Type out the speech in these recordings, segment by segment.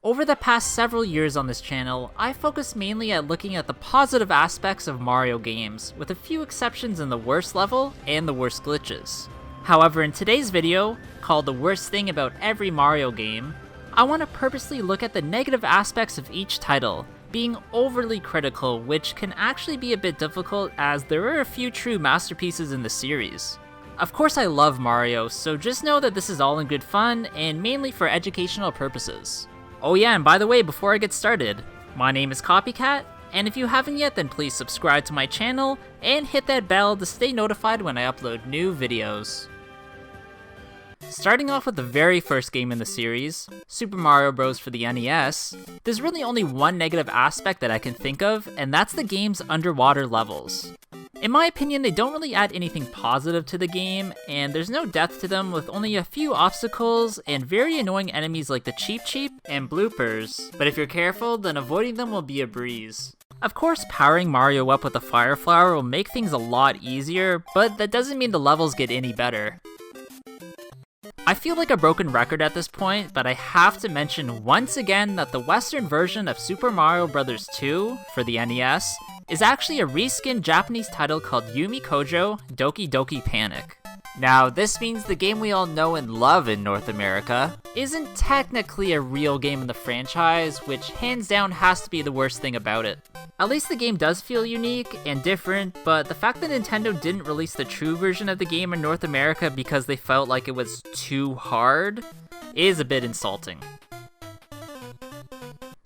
Over the past several years on this channel, I focused mainly at looking at the positive aspects of Mario games, with a few exceptions in the worst level and the worst glitches. However, in today's video, called The Worst Thing About Every Mario Game, I want to purposely look at the negative aspects of each title, being overly critical, which can actually be a bit difficult as there are a few true masterpieces in the series. Of course I love Mario, so just know that this is all in good fun and mainly for educational purposes. Oh yeah, and by the way, before I get started, my name is Copycat, and if you haven't yet, then please subscribe to my channel and hit that bell to stay notified when I upload new videos. Starting off with the very first game in the series, Super Mario Bros. For the NES, there's really only one negative aspect that I can think of, and that's the game's underwater levels. In my opinion, they don't really add anything positive to the game, and there's no depth to them with only a few obstacles and very annoying enemies like the Cheep Cheep and bloopers, but if you're careful, then avoiding them will be a breeze. Of course, powering Mario up with the Fire Flower will make things a lot easier, but that doesn't mean the levels get any better. I feel like a broken record at this point, but I have to mention once again that the Western version of Super Mario Bros. 2 for the NES is actually a reskinned Japanese title called Yumi Kojo Doki Doki Panic. Now, this means the game we all know and love in North America isn't technically a real game in the franchise, which hands down has to be the worst thing about it. At least the game does feel unique and different, but the fact that Nintendo didn't release the true version of the game in North America because they felt like it was too hard is a bit insulting.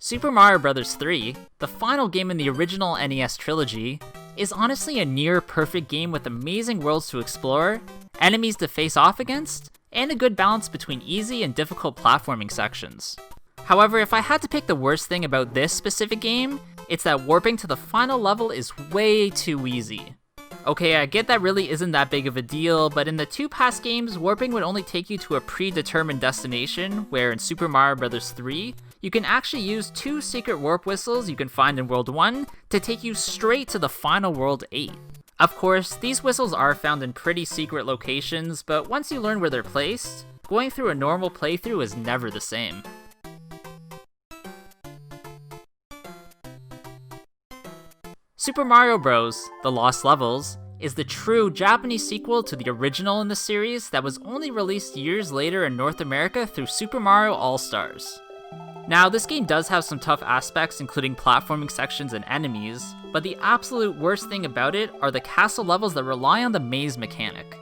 Super Mario Bros. 3, the final game in the original NES trilogy, is honestly a near-perfect game with amazing worlds to explore, enemies to face off against, and a good balance between easy and difficult platforming sections. However, if I had to pick the worst thing about this specific game, it's that warping to the final level is way too easy. Okay, I get that really isn't that big of a deal, but in the two past games, warping would only take you to a predetermined destination, where in Super Mario Bros. 3, you can actually use 2 secret warp whistles you can find in World 1 to take you straight to the final World 8. Of course, these whistles are found in pretty secret locations, but once you learn where they're placed, going through a normal playthrough is never the same. Super Mario Bros. The Lost Levels is the true Japanese sequel to the original in the series that was only released years later in North America through Super Mario All-Stars. Now, this game does have some tough aspects, including platforming sections and enemies, but the absolute worst thing about it are the castle levels that rely on the maze mechanic.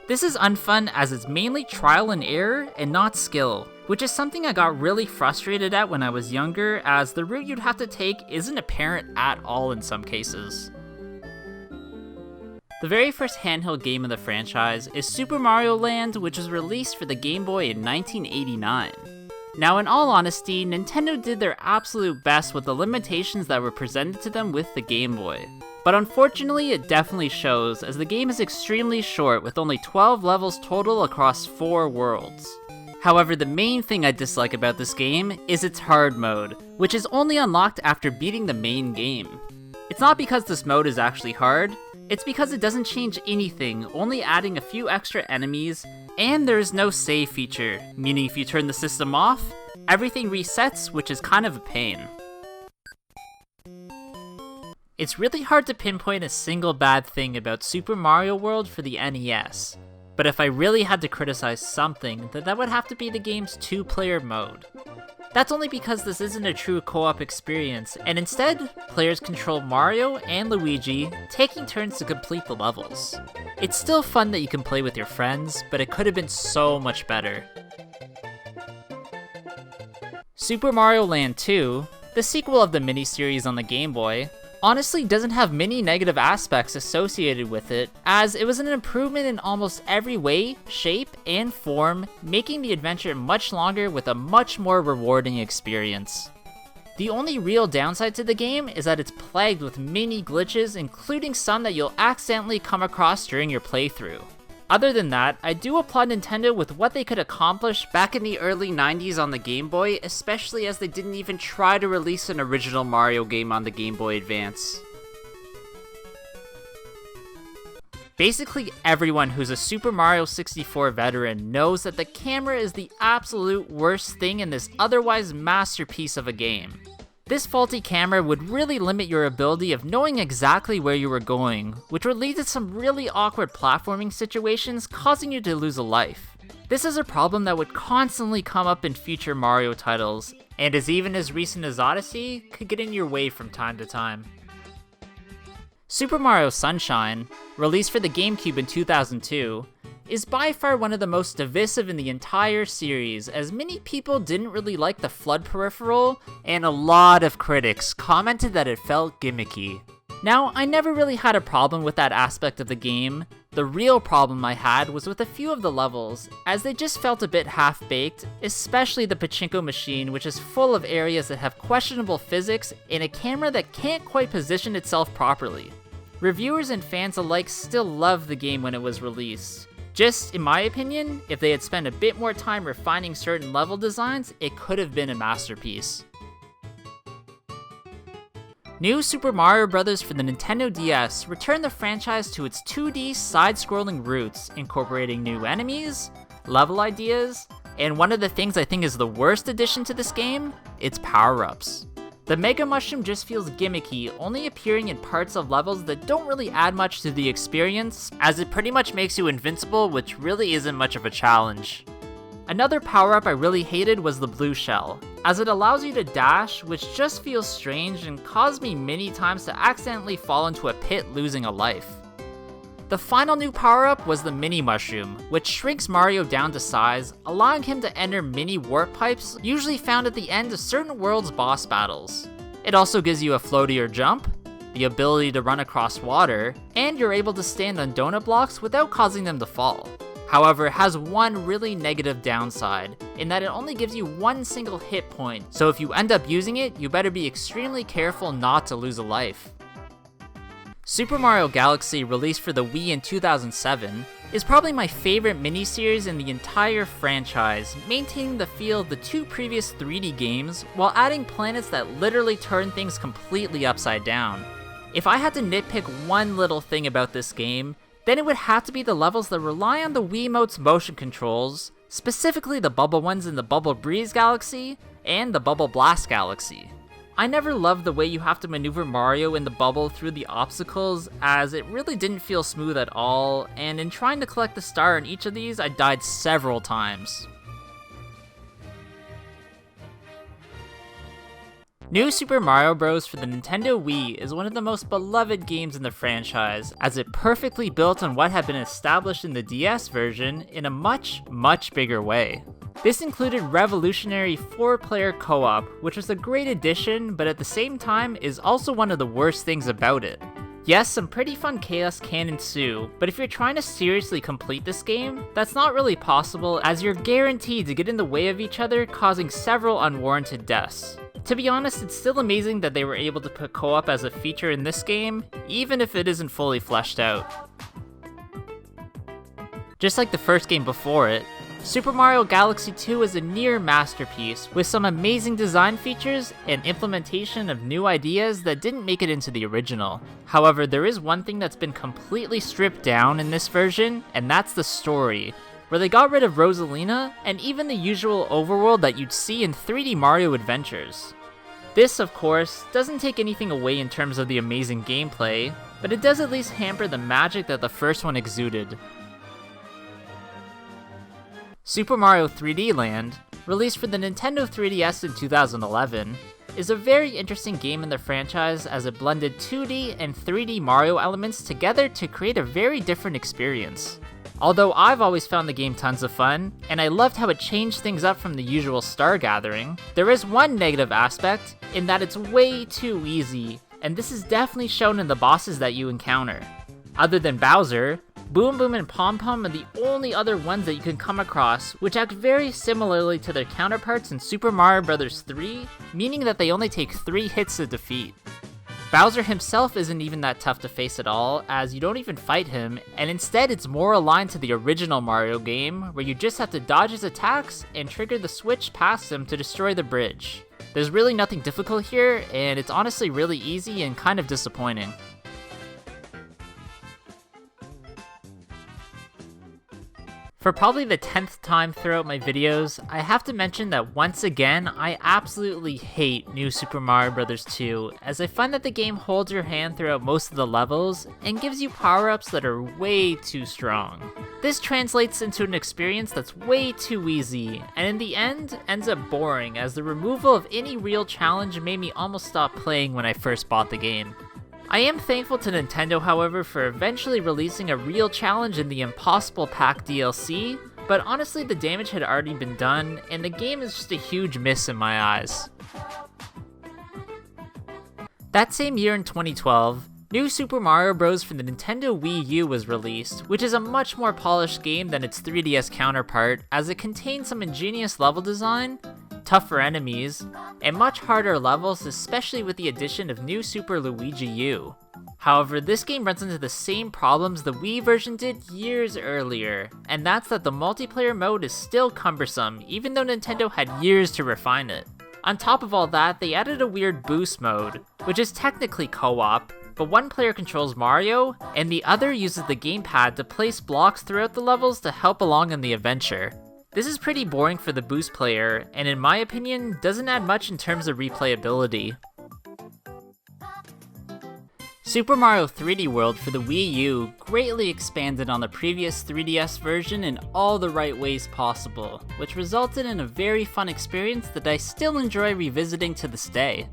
This is unfun as it's mainly trial and error and not skill, which is something I got really frustrated at when I was younger, as the route you'd have to take isn't apparent at all in some cases. The very first handheld game in the franchise is Super Mario Land, which was released for the Game Boy in 1989. Now, in all honesty, Nintendo did their absolute best with the limitations that were presented to them with the Game Boy. But unfortunately, it definitely shows, as the game is extremely short with only 12 levels total across 4 worlds. However, the main thing I dislike about this game is its hard mode, which is only unlocked after beating the main game. It's not because this mode is actually hard, it's because it doesn't change anything, only adding a few extra enemies, and there is no save feature, meaning if you turn the system off, everything resets, which is kind of a pain. It's really hard to pinpoint a single bad thing about Super Mario World for the NES, but if I really had to criticize something, then that would have to be the game's 2-player mode. That's only because this isn't a true co-op experience, and instead, players control Mario and Luigi, taking turns to complete the levels. It's still fun that you can play with your friends, but it could have been so much better. Super Mario Land 2, the sequel of the miniseries on the Game Boy, honestly doesn't have many negative aspects associated with it, as it was an improvement in almost every way, shape, and form, making the adventure much longer with a much more rewarding experience. The only real downside to the game is that it's plagued with many glitches, including some that you'll accidentally come across during your playthrough. Other than that, I do applaud Nintendo with what they could accomplish back in the early 90s on the Game Boy, especially as they didn't even try to release an original Mario game on the Game Boy Advance. Basically everyone who's a Super Mario 64 veteran knows that the camera is the absolute worst thing in this otherwise masterpiece of a game. This faulty camera would really limit your ability of knowing exactly where you were going, which would lead to some really awkward platforming situations causing you to lose a life. This is a problem that would constantly come up in future Mario titles, and as even as recent as Odyssey, could get in your way from time to time. Super Mario Sunshine, released for the GameCube in 2002, is by far one of the most divisive in the entire series, as many people didn't really like the FLUDD peripheral, and a lot of critics commented that it felt gimmicky. Now, I never really had a problem with that aspect of the game. The real problem I had was with a few of the levels, as they just felt a bit half-baked, especially the pachinko machine, which is full of areas that have questionable physics and a camera that can't quite position itself properly. Reviewers and fans alike still loved the game when it was released. Just, in my opinion, if they had spent a bit more time refining certain level designs, it could have been a masterpiece. New Super Mario Bros. For the Nintendo DS returned the franchise to its 2D side-scrolling roots, incorporating new enemies, level ideas, and one of the things I think is the worst addition to this game, its power-ups. The Mega Mushroom just feels gimmicky, only appearing in parts of levels that don't really add much to the experience, as it pretty much makes you invincible, which really isn't much of a challenge. Another power-up I really hated was the blue shell, as it allows you to dash, which just feels strange and caused me many times to accidentally fall into a pit losing a life. The final new power-up was the mini mushroom, which shrinks Mario down to size, allowing him to enter mini warp pipes usually found at the end of certain world's boss battles. It also gives you a floaty or jump, the ability to run across water, and you're able to stand on donut blocks without causing them to fall. However, it has one really negative downside, in that it only gives you one single hit point, so if you end up using it, you better be extremely careful not to lose a life. Super Mario Galaxy, released for the Wii in 2007, is probably my favorite miniseries in the entire franchise, maintaining the feel of the two previous 3D games while adding planets that literally turn things completely upside down. If I had to nitpick one little thing about this game, then it would have to be the levels that rely on the Wiimote's motion controls, specifically the bubble ones in the Bubble Breeze Galaxy and the Bubble Blast Galaxy. I never loved the way you have to maneuver Mario in the bubble through the obstacles, as it really didn't feel smooth at all, and in trying to collect the star in each of these, I died several times. New Super Mario Bros. For the Nintendo Wii is one of the most beloved games in the franchise, as it perfectly built on what had been established in the DS version in a much, much bigger way. This included revolutionary 4-player co-op, which was a great addition, but at the same time is also one of the worst things about it. Yes, some pretty fun chaos can ensue, but if you're trying to seriously complete this game, that's not really possible, as you're guaranteed to get in the way of each other, causing several unwarranted deaths. To be honest, it's still amazing that they were able to put co-op as a feature in this game, even if it isn't fully fleshed out. Just like the first game before it, Super Mario Galaxy 2 is a near masterpiece, with some amazing design features and implementation of new ideas that didn't make it into the original. However, there is one thing that's been completely stripped down in this version, and that's the story, where they got rid of Rosalina and even the usual overworld that you'd see in 3D Mario Adventures. This, of course, doesn't take anything away in terms of the amazing gameplay, but it does at least hamper the magic that the first one exuded. Super Mario 3D Land, released for the Nintendo 3DS in 2011, is a very interesting game in the franchise as it blended 2D and 3D Mario elements together to create a very different experience. Although I've always found the game tons of fun, and I loved how it changed things up from the usual star gathering, there is one negative aspect, in that it's way too easy, and this is definitely shown in the bosses that you encounter. Other than Bowser, Boom Boom and Pom Pom are the only other ones that you can come across, which act very similarly to their counterparts in Super Mario Bros. 3, meaning that they only take 3 hits to defeat. Bowser himself isn't even that tough to face at all, as you don't even fight him, and instead it's more aligned to the original Mario game, where you just have to dodge his attacks and trigger the switch past him to destroy the bridge. There's really nothing difficult here, and it's honestly really easy and kind of disappointing. For probably the 10th time throughout my videos, I have to mention that once again, I absolutely hate New Super Mario Bros. 2, as I find that the game holds your hand throughout most of the levels, and gives you power-ups that are way too strong. This translates into an experience that's way too easy, and in the end, ends up boring, as the removal of any real challenge made me almost stop playing when I first bought the game. I am thankful to Nintendo, however, for eventually releasing a real challenge in the Impossible Pack DLC, but honestly the damage had already been done, and the game is just a huge miss in my eyes. That same year in 2012, New Super Mario Bros. For the Nintendo Wii U was released, which is a much more polished game than its 3DS counterpart, as it contains some ingenious level design, tougher enemies, and much harder levels, especially with the addition of New Super Luigi U. However, this game runs into the same problems the Wii version did years earlier, and that's that the multiplayer mode is still cumbersome, even though Nintendo had years to refine it. On top of all that, they added a weird boost mode, which is technically co-op, but one player controls Mario, and the other uses the gamepad to place blocks throughout the levels to help along in the adventure. This is pretty boring for the boost player, and in my opinion, doesn't add much in terms of replayability. Super Mario 3D World for the Wii U greatly expanded on the previous 3DS version in all the right ways possible, which resulted in a very fun experience that I still enjoy revisiting to this day.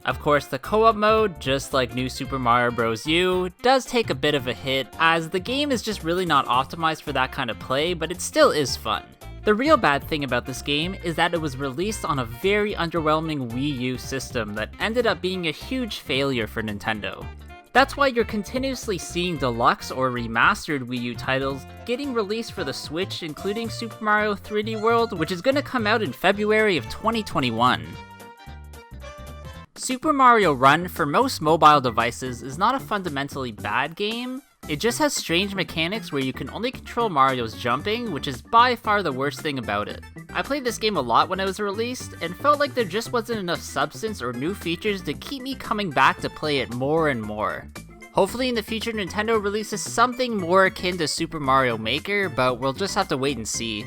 Of course, the co-op mode, just like New Super Mario Bros. U, does take a bit of a hit, as the game is just really not optimized for that kind of play, but it still is fun. The real bad thing about this game is that it was released on a very underwhelming Wii U system that ended up being a huge failure for Nintendo. That's why you're continuously seeing deluxe or remastered Wii U titles getting released for the Switch, including Super Mario 3D World, which is going to come out in February of 2021. Super Mario Run for most mobile devices is not a fundamentally bad game. It just has strange mechanics where you can only control Mario's jumping, which is by far the worst thing about it. I played this game a lot when it was released, and felt like there just wasn't enough substance or new features to keep me coming back to play it more and more. Hopefully in the future Nintendo releases something more akin to Super Mario Maker, but we'll just have to wait and see.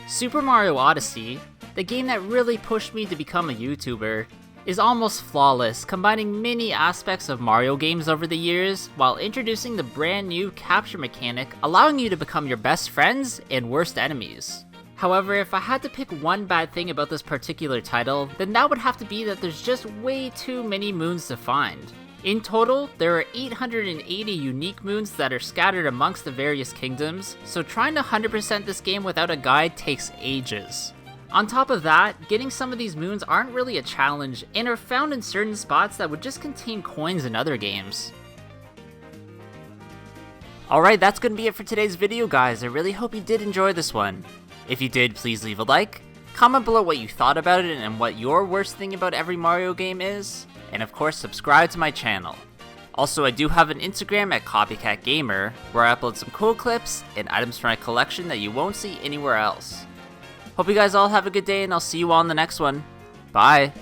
Super Mario Odyssey, the game that really pushed me to become a YouTuber, is almost flawless, combining many aspects of Mario games over the years, while introducing the brand new capture mechanic, allowing you to become your best friends and worst enemies. However, if I had to pick one bad thing about this particular title, then that would have to be that there's just way too many moons to find. In total, there are 880 unique moons that are scattered amongst the various kingdoms, so trying to 100% this game without a guide takes ages. On top of that, getting some of these moons aren't really a challenge and are found in certain spots that would just contain coins in other games. Alright, that's gonna be it for today's video, guys. I really hope you did enjoy this one. If you did, please leave a like, comment below what you thought about it and what your worst thing about every Mario game is, and of course subscribe to my channel. Also, I do have an Instagram at Copycat Gamer, where I upload some cool clips and items from my collection that you won't see anywhere else. Hope you guys all have a good day, and I'll see you all in the next one. Bye!